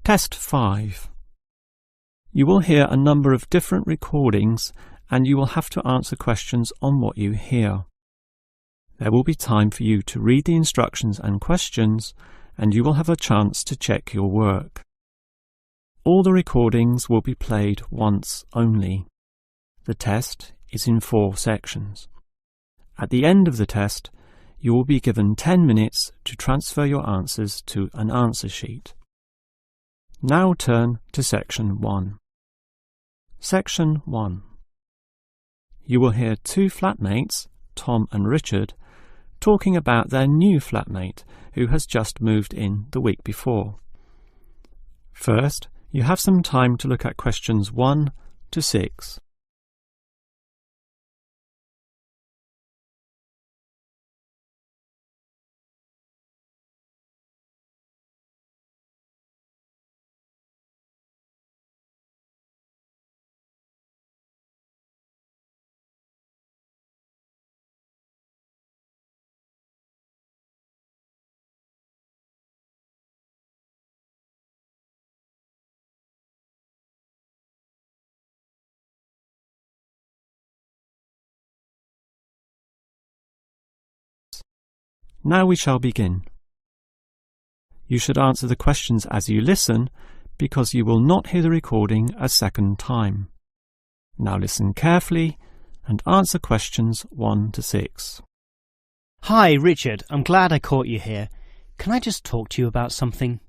Test 5. You will hear a number of different recordings and you will have to answer questions on what you hear. There will be time for you to read the instructions and questions, and you will have a chance to check your work. All the recordings will be played once only. The test is in 4 sections. At the end of the test, you will be given 10 minutes to transfer your answers to an answer sheet. Now turn to Section 1. Section 1. You will hear 2 flatmates, Tom and Richard, talking about their new flatmate who has just moved in the week before. First, you have some time to look at questions 1 to 6. Now we shall begin. You should answer the questions as you listen, because you will not hear the recording a second time. Now listen carefully and answer questions 1 to 6. Hi, Richard. I'm glad I caught you here. Can I just talk to you about something?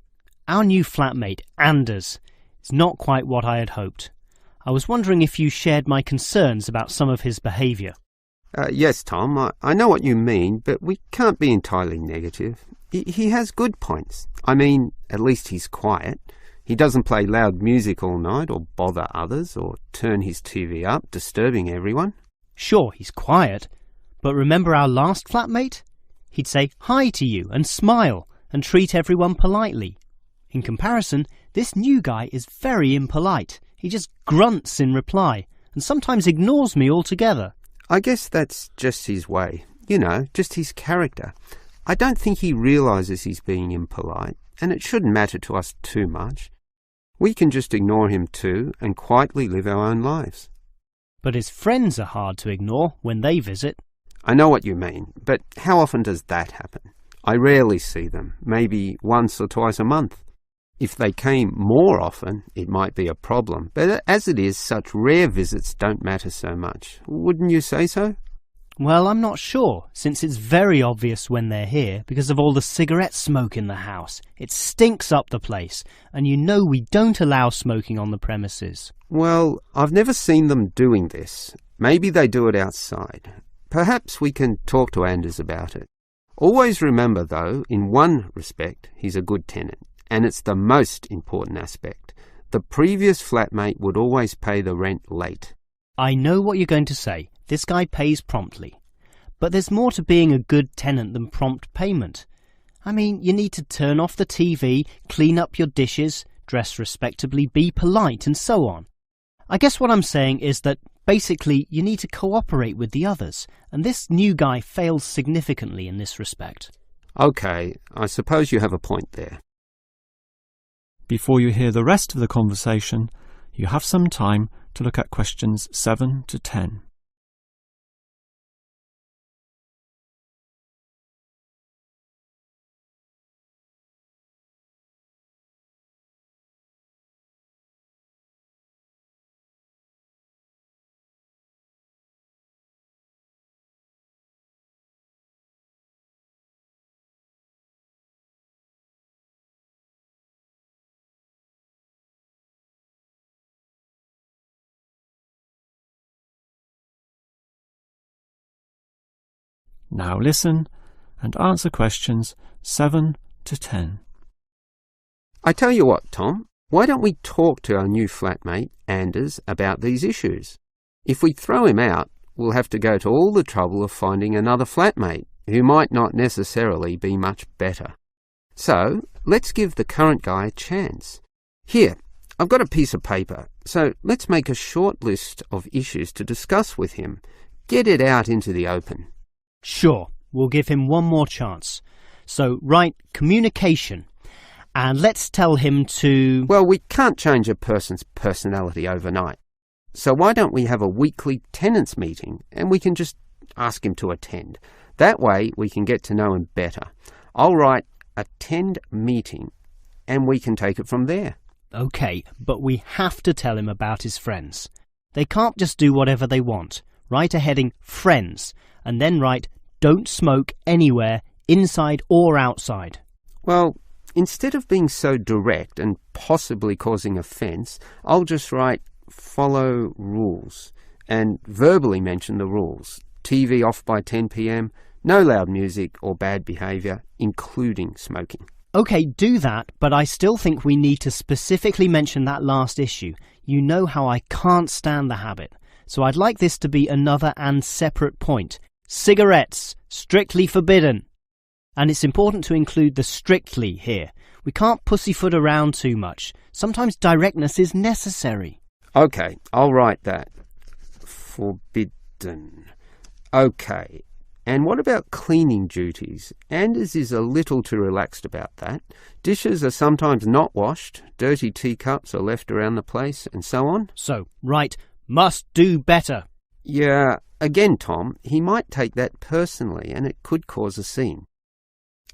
Our new flatmate, Anders, is not quite what I had hoped. I was wondering if you shared my concerns about some of his behaviour. Yes, Tom, I know what you mean, but we can't be entirely negative. He has good points. I mean, at least he's quiet. He doesn't play loud music all night or bother others or turn his TV up, disturbing everyone. Sure, he's quiet, but remember our last flatmate? He'd say hi to you and smile and treat everyone politely. In comparison, this new guy is very impolite. He just grunts in reply and sometimes ignores me altogether. I guess that's just his way, just his character. I don't think he realises he's being impolite, and it shouldn't matter to us too much. We can just ignore him too and quietly live our own lives. But his friends are hard to ignore when they visit. I know what you mean, but how often does that happen? I rarely see them, maybe once or twice a month. If they came more often, it might be a problem, but as it is, such rare visits don't matter so much. Wouldn't you say so? Well, I'm not sure, since it's very obvious when they're here because of all the cigarette smoke in the house. It stinks up the place, and you know we don't allow smoking on the premises. Well, I've never seen them doing this. Maybe they do it outside. Perhaps we can talk to Anders about it. Always remember, though, in one respect, he's a good tenant. And it's the most important aspect. The previous flatmate would always pay the rent late. I know what you're going to say. This guy pays promptly. But there's more to being a good tenant than prompt payment. I mean, you need to turn off the TV, clean up your dishes, dress respectably, be polite, and so on. I guess what I'm saying is that basically you need to cooperate with the others, and this new guy fails significantly in this respect. Okay, I suppose you have a point there. Before you hear the rest of the conversation, you have some time to look at questions 7 to 10. Now listen and answer questions 7 to 10. I tell you what, Tom, why don't we talk to our new flatmate, Anders, about these issues? If we throw him out, we'll have to go to all the trouble of finding another flatmate, who might not necessarily be much better. So, let's give the current guy a chance. Here, I've got a piece of paper, so let's make a short list of issues to discuss with him. Get it out into the open. Sure, we'll give him one more chance. So, write communication. And let's tell him to... Well, we can't change a person's personality overnight. So why don't we have a weekly tenants meeting and we can just ask him to attend. That way we can get to know him better. I'll write attend meeting and we can take it from there. OK, but we have to tell him about his friends. They can't just do whatever they want. Write a heading friends and then write don't smoke anywhere, inside or outside. Well, instead of being so direct and possibly causing offence, I'll just write follow rules and verbally mention the rules. TV off by 10 p.m, no loud music or bad behaviour, including smoking. OK, do that, but I still think we need to specifically mention that last issue. You know how I can't stand the habit. So I'd like this to be another and separate point. Cigarettes, strictly forbidden. And it's important to include the strictly here. We can't pussyfoot around too much. Sometimes directness is necessary. OK, I'll write that. Forbidden. OK. And what about cleaning duties? Anders is a little too relaxed about that. Dishes are sometimes not washed, dirty teacups are left around the place, and so on. So, right, must do better. Yeah, again, Tom, he might take that personally and it could cause a scene.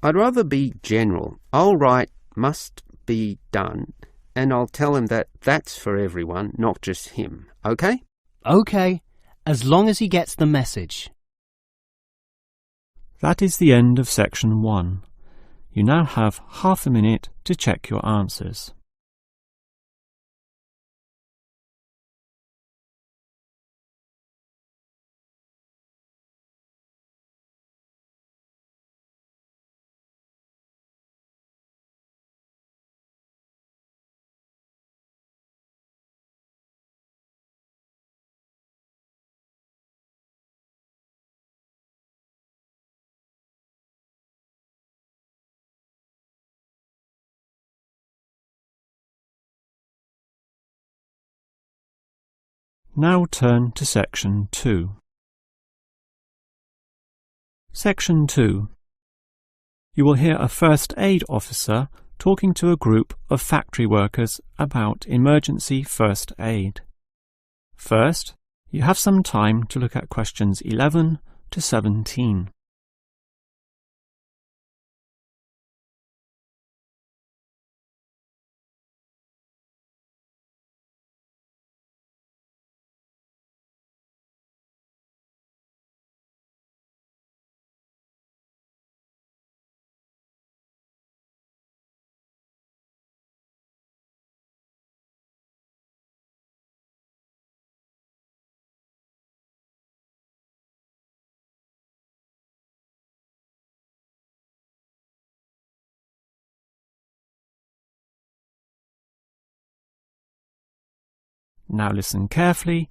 I'd rather be general. I'll write must be done and I'll tell him that that's for everyone, not just him. OK? OK, as long as he gets the message. That is the end of section 1. You now have half a minute to check your answers. Now turn to section 2. Section 2. You will hear a first aid officer talking to a group of factory workers about emergency first aid. First, you have some time to look at questions 11 to 17. Now listen carefully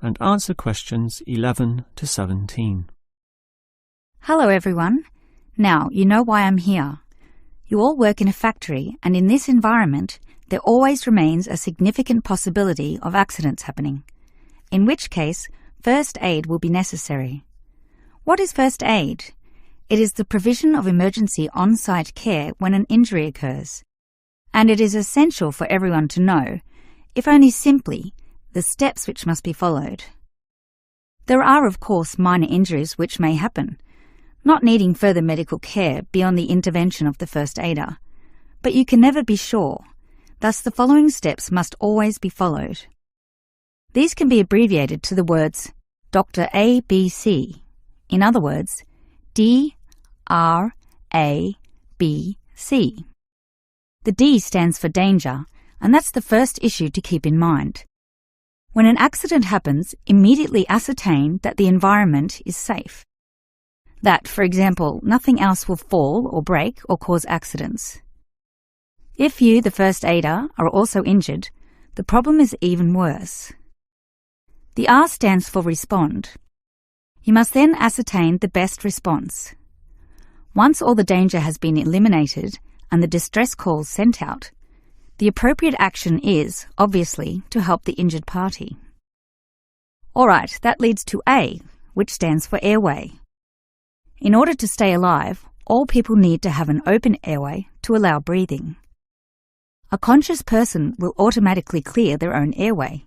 and answer questions 11 to 17. Hello everyone. Now you know why I'm here. You all work in a factory, and in this environment there always remains a significant possibility of accidents happening, in which case first aid will be necessary. What is first aid? It is the provision of emergency on-site care when an injury occurs, and it is essential for everyone to know, if only simply, the steps which must be followed. There are, of course, minor injuries which may happen, not needing further medical care beyond the intervention of the first aider, but you can never be sure, thus the following steps must always be followed. These can be abbreviated to the words Dr. ABC, in other words, D-R-A-B-C. The D stands for danger, and that's the first issue to keep in mind. When an accident happens, immediately ascertain that the environment is safe. That, for example, nothing else will fall or break or cause accidents. If you, the first aider, are also injured, the problem is even worse. The R stands for respond. You must then ascertain the best response. Once all the danger has been eliminated and the distress calls sent out, the appropriate action is, obviously, to help the injured party. Alright, that leads to A, which stands for airway. In order to stay alive, all people need to have an open airway to allow breathing. A conscious person will automatically clear their own airway.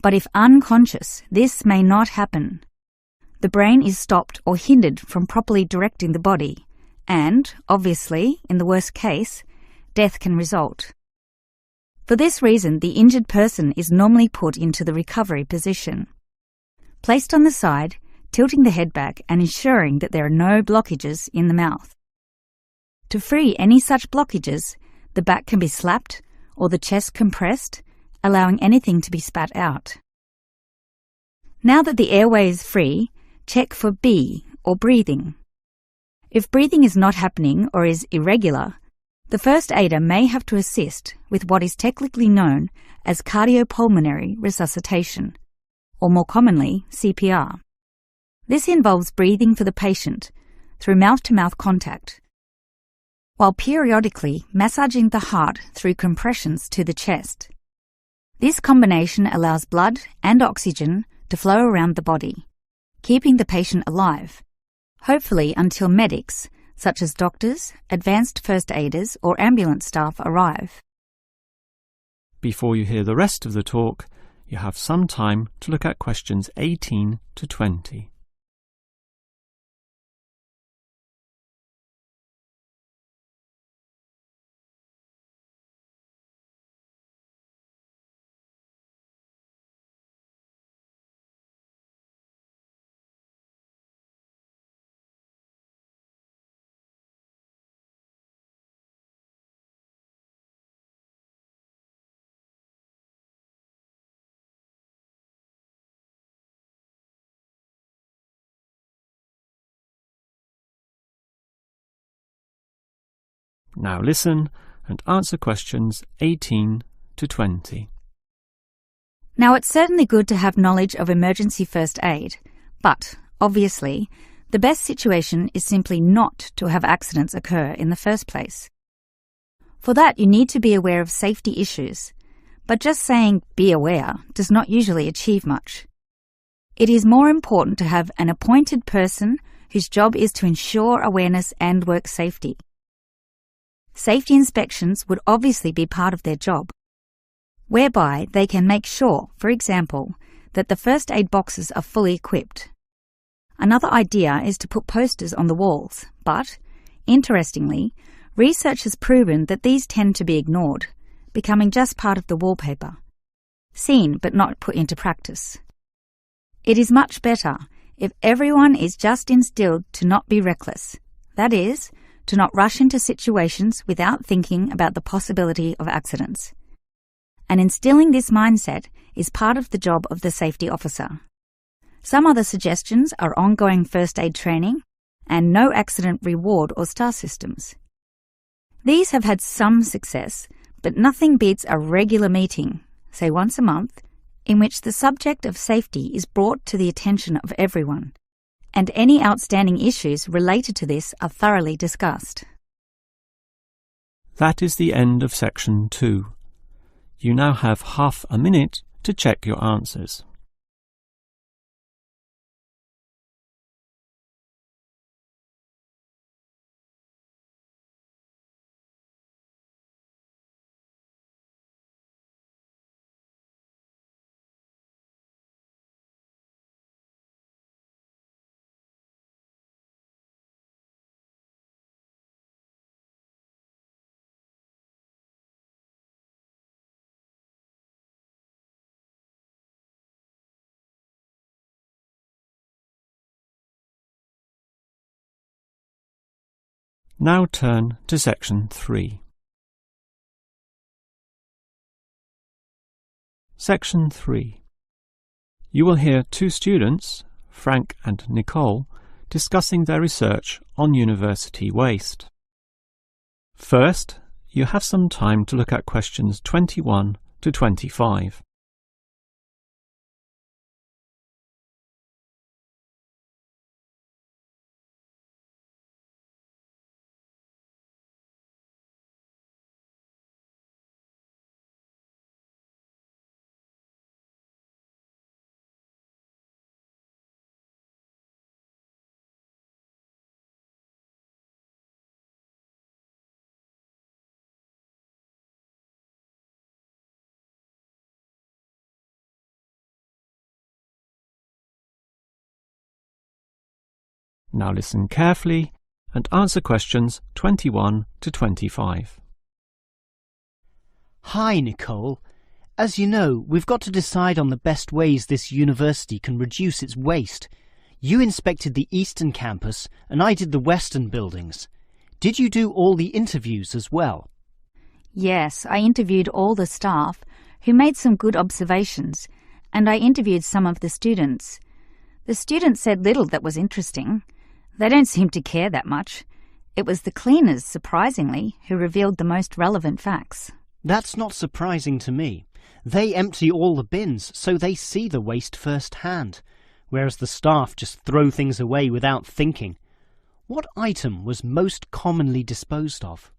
But if unconscious, this may not happen. The brain is stopped or hindered from properly directing the body, and, obviously, in the worst case, death can result. For this reason, the injured person is normally put into the recovery position. Placed on the side, tilting the head back and ensuring that there are no blockages in the mouth. To free any such blockages, the back can be slapped or the chest compressed, allowing anything to be spat out. Now that the airway is free, check for B, or breathing. If breathing is not happening or is irregular, the first aider may have to assist with what is technically known as cardiopulmonary resuscitation, or more commonly, CPR. This involves breathing for the patient through mouth-to-mouth contact, while periodically massaging the heart through compressions to the chest. This combination allows blood and oxygen to flow around the body, keeping the patient alive, hopefully until medics, such as doctors, advanced first aiders, or ambulance staff arrive. Before you hear the rest of the talk, you have some time to look at questions 18 to 20. Now listen and answer questions 18 to 20. Now, it's certainly good to have knowledge of emergency first aid, but, obviously, the best situation is simply not to have accidents occur in the first place. For that, you need to be aware of safety issues, but just saying "be aware" does not usually achieve much. It is more important to have an appointed person whose job is to ensure awareness and work safety. Safety inspections would obviously be part of their job, whereby they can make sure, for example, that the first aid boxes are fully equipped. Another idea is to put posters on the walls, but, interestingly, research has proven that these tend to be ignored, becoming just part of the wallpaper, seen but not put into practice. It is much better if everyone is just instilled to not be reckless, that is, to not rush into situations without thinking about the possibility of accidents. And instilling this mindset is part of the job of the safety officer. Some other suggestions are ongoing first aid training and no accident reward or star systems. These have had some success, but nothing beats a regular meeting, say once a month, in which the subject of safety is brought to the attention of everyone, and any outstanding issues related to this are thoroughly discussed. That is the end of section 2. You now have half a minute to check your answers. Now turn to section 3. Section 3. You will hear two students, Frank and Nicole, discussing their research on university waste. First, you have some time to look at questions 21 to 25. Now listen carefully and answer questions 21 to 25. Hi, Nicole. As you know, we've got to decide on the best ways this university can reduce its waste. You inspected the eastern campus and I did the western buildings. Did you do all the interviews as well? Yes, I interviewed all the staff who made some good observations, and I interviewed some of the students. The students said little that was interesting. They don't seem to care that much. It was the cleaners, surprisingly, who revealed the most relevant facts. That's not surprising to me. They empty all the bins, so they see the waste firsthand, whereas the staff just throw things away without thinking. What item was most commonly disposed of?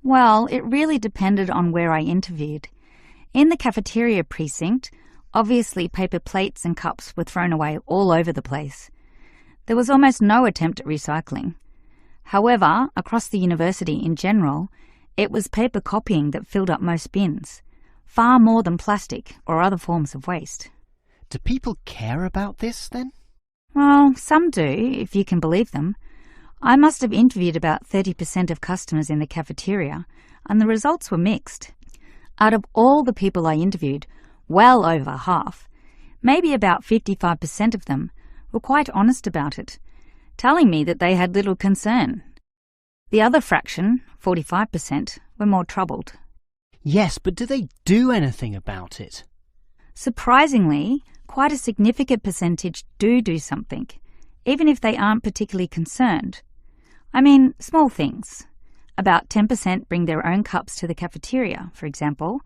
Well, it really depended on where I interviewed. In the cafeteria precinct, obviously paper plates and cups were thrown away all over the place. There was almost no attempt at recycling. However, across the university in general, it was paper copying that filled up most bins, far more than plastic or other forms of waste. Do people care about this, then? Well, some do, if you can believe them. I must have interviewed about 30% of customers in the cafeteria, and the results were mixed. Out of all the people I interviewed, well over half, maybe about 55% of them, were quite honest about it, telling me that they had little concern. The other fraction, 45%, were more troubled. Yes, but do they do anything about it? Surprisingly, quite a significant percentage do something, even if they aren't particularly concerned. I mean, small things. About 10% bring their own cups to the cafeteria, for example,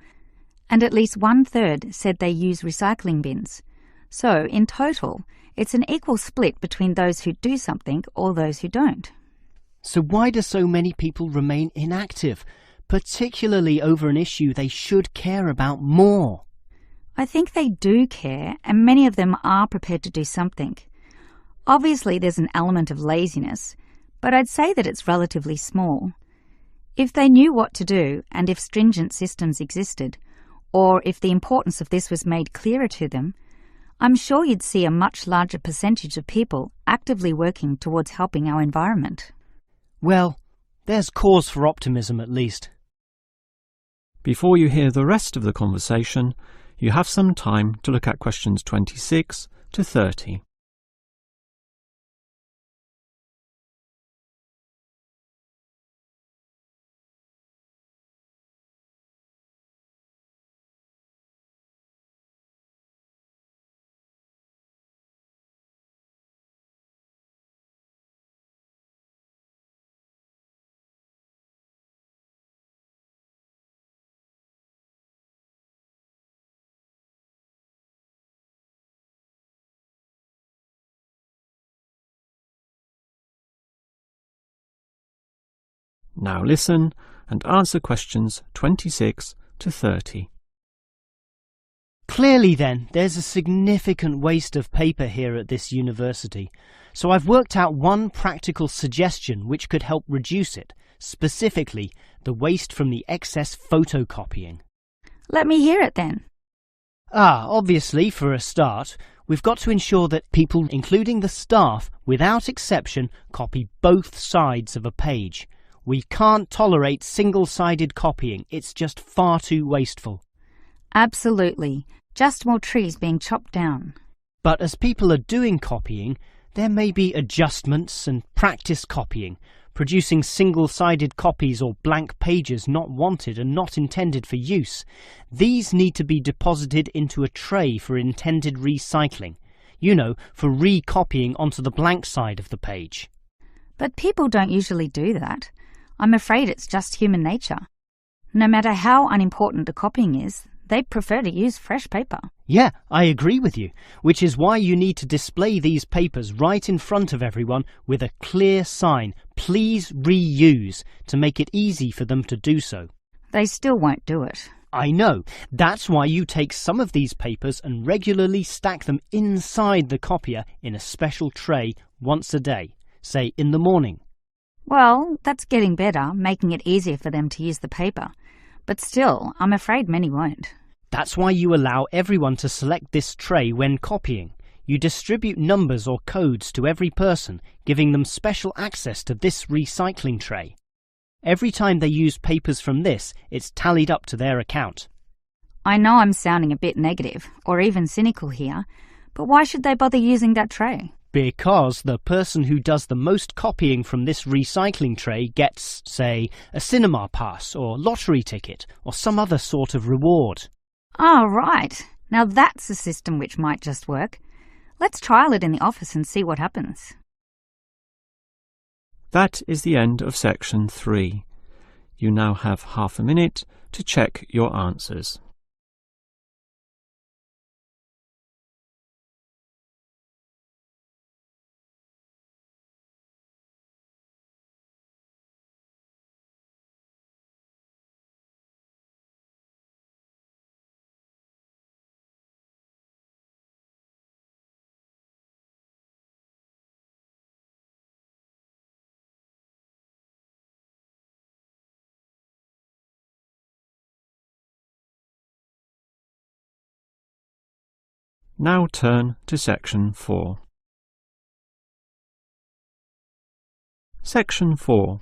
and at least 1/3 said they use recycling bins. So, in total, it's an equal split between those who do something or those who don't. So why do so many people remain inactive, particularly over an issue they should care about more? I think they do care, and many of them are prepared to do something. Obviously, there's an element of laziness, but I'd say that it's relatively small. If they knew what to do, and if stringent systems existed, or if the importance of this was made clearer to them, I'm sure you'd see a much larger percentage of people actively working towards helping our environment. Well, there's cause for optimism at least. Before you hear the rest of the conversation, you have some time to look at questions 26 to 30. Now listen and answer questions 26 to 30. Clearly then, there's a significant waste of paper here at this university, so I've worked out one practical suggestion which could help reduce it, specifically the waste from the excess photocopying. Let me hear it then. Obviously, for a start, we've got to ensure that people, including the staff, without exception, copy both sides of a page. We can't tolerate single-sided copying. It's just far too wasteful. Absolutely. Just more trees being chopped down. But as people are doing copying, there may be adjustments and practice copying, producing single-sided copies or blank pages not wanted and not intended for use. These need to be deposited into a tray for intended recycling. You know, for recopying onto the blank side of the page. But people don't usually do that. I'm afraid it's just human nature. No matter how unimportant the copying is, they prefer to use fresh paper. Yeah, I agree with you, which is why you need to display these papers right in front of everyone with a clear sign, "Please reuse," to make it easy for them to do so. They still won't do it. I know. That's why you take some of these papers and regularly stack them inside the copier in a special tray once a day, say in the morning. Well, that's getting better, making it easier for them to use the paper. But still, I'm afraid many won't. That's why you allow everyone to select this tray when copying. You distribute numbers or codes to every person, giving them special access to this recycling tray. Every time they use papers from this, it's tallied up to their account. I know I'm sounding a bit negative, or even cynical here, but why should they bother using that tray? Because the person who does the most copying from this recycling tray gets, say, a cinema pass or lottery ticket or some other sort of reward. Ah, right. Now that's a system which might just work. Let's trial it in the office and see what happens. That is the end of section 3. You now have half a minute to check your answers. Now turn to section 4. Section 4.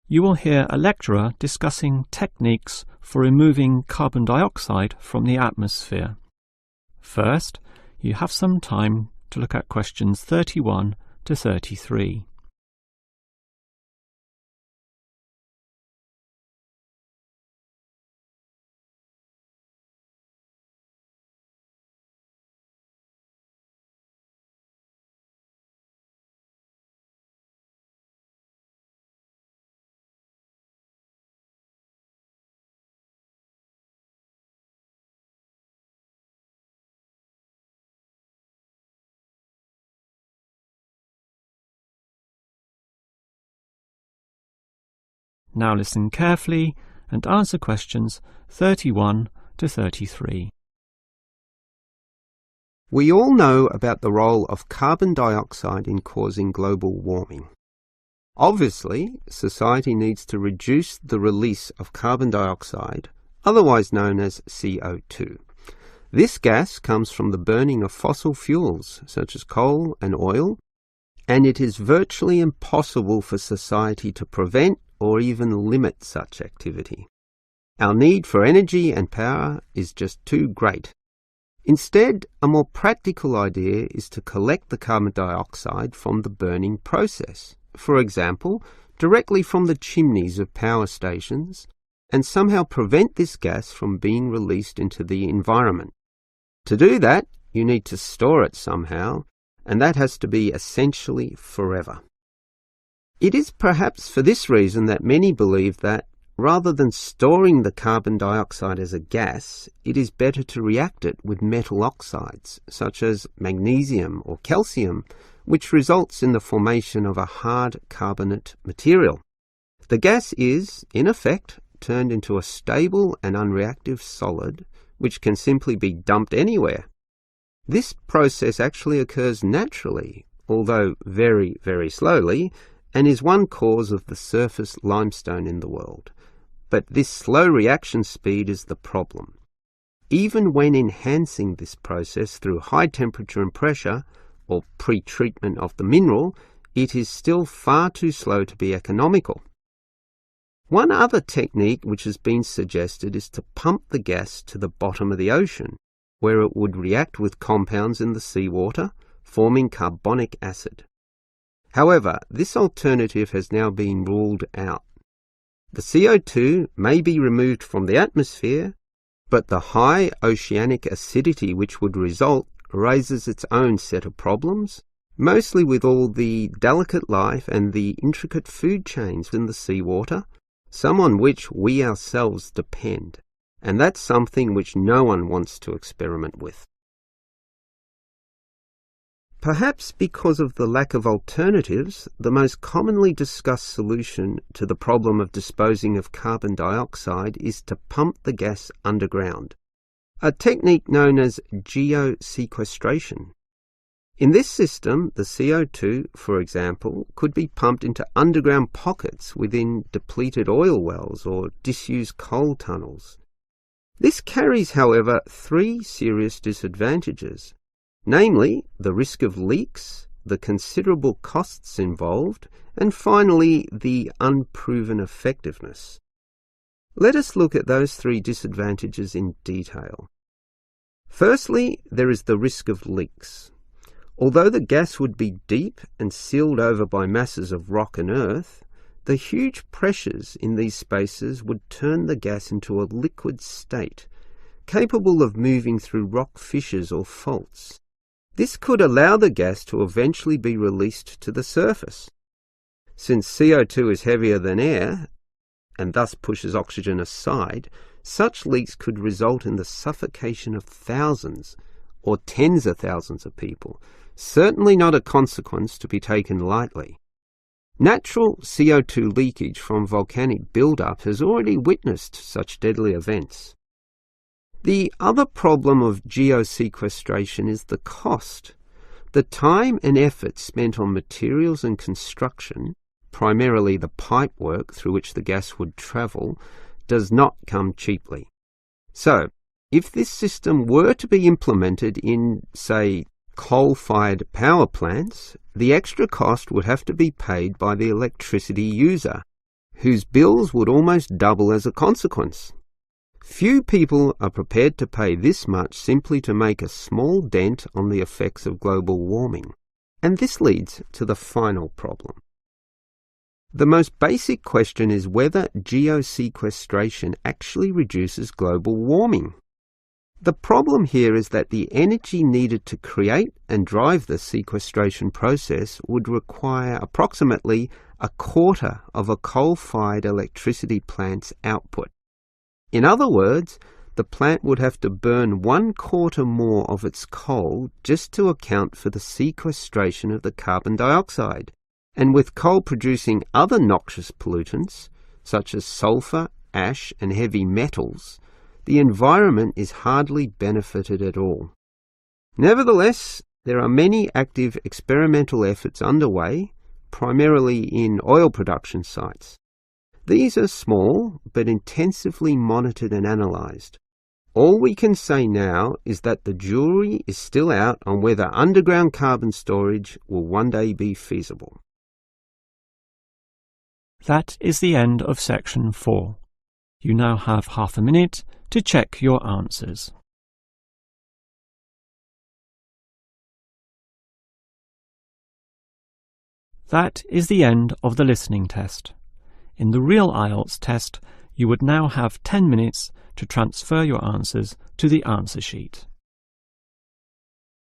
You will hear a lecturer discussing techniques for removing carbon dioxide from the atmosphere. First, you have some time to look at questions 31 to 33. Now listen carefully and answer questions 31 to 33. We all know about the role of carbon dioxide in causing global warming. Obviously, society needs to reduce the release of carbon dioxide, otherwise known as CO2. This gas comes from the burning of fossil fuels, such as coal and oil, and it is virtually impossible for society to prevent or even limit such activity. Our need for energy and power is just too great. Instead, a more practical idea is to collect the carbon dioxide from the burning process, for example, directly from the chimneys of power stations, and somehow prevent this gas from being released into the environment. To do that, you need to store it somehow, and that has to be essentially forever. It is perhaps for this reason that many believe that, rather than storing the carbon dioxide as a gas, it is better to react it with metal oxides, such as magnesium or calcium, which results in the formation of a hard carbonate material. The gas is, in effect, turned into a stable and unreactive solid, which can simply be dumped anywhere. This process actually occurs naturally, although very, very slowly, and is one cause of the surface limestone in the world. But this slow reaction speed is the problem. Even when enhancing this process through high temperature and pressure, or pre-treatment of the mineral, it is still far too slow to be economical. One other technique which has been suggested is to pump the gas to the bottom of the ocean, where it would react with compounds in the seawater, forming carbonic acid. However, this alternative has now been ruled out. The CO2 may be removed from the atmosphere, but the high oceanic acidity which would result raises its own set of problems, mostly with all the delicate life and the intricate food chains in the seawater, some on which we ourselves depend, and that's something which no one wants to experiment with. Perhaps because of the lack of alternatives, the most commonly discussed solution to the problem of disposing of carbon dioxide is to pump the gas underground, a technique known as geosequestration. In this system, the CO2, for example, could be pumped into underground pockets within depleted oil wells or disused coal tunnels. This carries, however, 3 serious disadvantages. namely the risk of leaks, the considerable costs involved, and finally the unproven effectiveness. Let us look at those three disadvantages in detail. Firstly, there is the risk of leaks. Although the gas would be deep and sealed over by masses of rock and earth, the huge pressures in these spaces would turn the gas into a liquid state, capable of moving through rock fissures or faults. This could allow the gas to eventually be released to the surface. Since CO2 is heavier than air, and thus pushes oxygen aside, such leaks could result in the suffocation of thousands or tens of thousands of people, certainly not a consequence to be taken lightly. Natural CO2 leakage from volcanic buildup has already witnessed such deadly events. The other problem of geosequestration is the cost. The time and effort spent on materials and construction, primarily the pipework through which the gas would travel, does not come cheaply. So, if this system were to be implemented in, say, coal-fired power plants, the extra cost would have to be paid by the electricity user, whose bills would almost double as a consequence. Few people are prepared to pay this much simply to make a small dent on the effects of global warming. And this leads to the final problem. The most basic question is whether geosequestration actually reduces global warming. The problem here is that the energy needed to create and drive the sequestration process would require approximately a quarter of a coal-fired electricity plant's output. In other words, the plant would have to burn 1/4 more of its coal just to account for the sequestration of the carbon dioxide. And with coal producing other noxious pollutants, such as sulfur, ash, and heavy metals, the environment is hardly benefited at all. Nevertheless, there are many active experimental efforts underway, primarily in oil production sites. These are small, but intensively monitored and analysed. All we can say now is that the jury is still out on whether underground carbon storage will one day be feasible. That is the end of section 4. You now have half a minute to check your answers. That is the end of the listening test. In the real IELTS test, you would now have 10 minutes to transfer your answers to the answer sheet.